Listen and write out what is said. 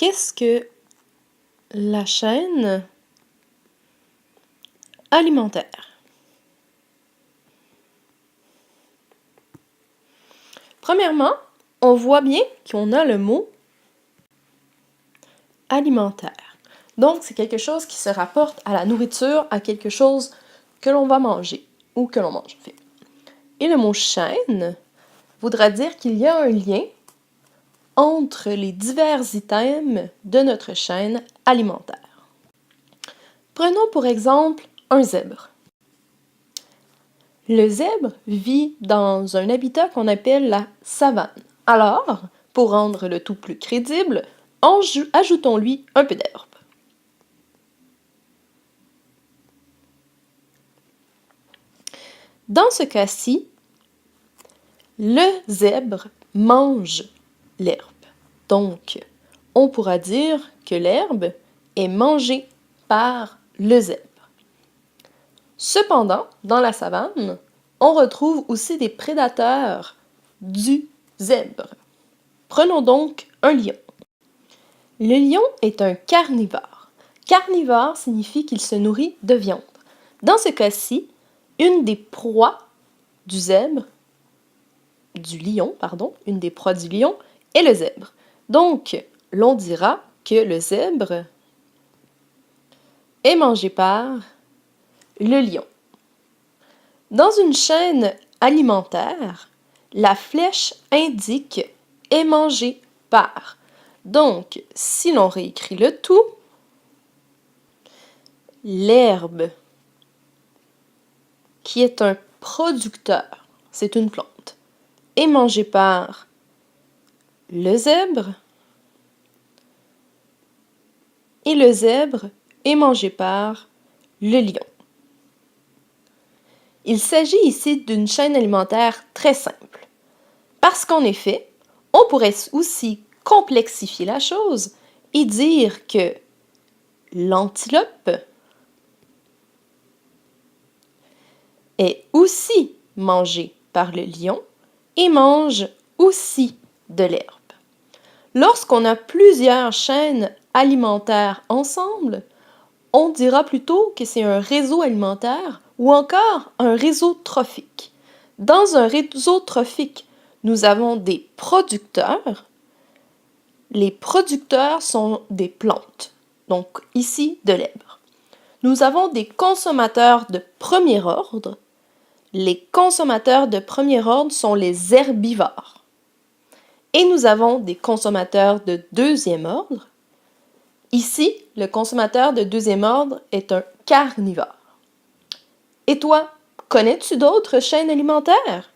Qu'est-ce que la chaîne alimentaire? Premièrement, on voit bien qu'on a le mot alimentaire. Donc, c'est quelque chose qui se rapporte à la nourriture, à quelque chose que l'on va manger ou que l'on mange. Et le mot chaîne voudra dire qu'il y a un lien entre les divers items de notre chaîne alimentaire. Prenons pour exemple un zèbre. Le zèbre vit dans un habitat qu'on appelle la savane. Alors, pour rendre le tout plus crédible, ajoutons-lui un peu d'herbe. Dans ce cas-ci, le zèbre mange l'herbe. Donc, on pourra dire que l'herbe est mangée par le zèbre. Cependant, dans la savane, on retrouve aussi des prédateurs du zèbre. Prenons donc un lion. Le lion est un carnivore. Carnivore signifie qu'il se nourrit de viande. Dans ce cas-ci, une des proies du lion est le zèbre. Donc, l'on dira que le zèbre est mangé par le lion. Dans une chaîne alimentaire, la flèche indique « est mangé par ». Donc, si l'on réécrit le tout, l'herbe, qui est un producteur, c'est une plante, est mangée par le zèbre, et le zèbre est mangé par le lion. Il s'agit ici d'une chaîne alimentaire très simple, parce qu'en effet, on pourrait aussi complexifier la chose et dire que l'antilope est aussi mangée par le lion et mange aussi de l'herbe. Lorsqu'on a plusieurs chaînes alimentaires ensemble, on dira plutôt que c'est un réseau alimentaire ou encore un réseau trophique. Dans un réseau trophique, nous avons des producteurs. Les producteurs sont des plantes, donc ici de l'herbe. Nous avons des consommateurs de premier ordre. Les consommateurs de premier ordre sont les herbivores. Et nous avons des consommateurs de deuxième ordre. Ici, le consommateur de deuxième ordre est un carnivore. Et toi, connais-tu d'autres chaînes alimentaires?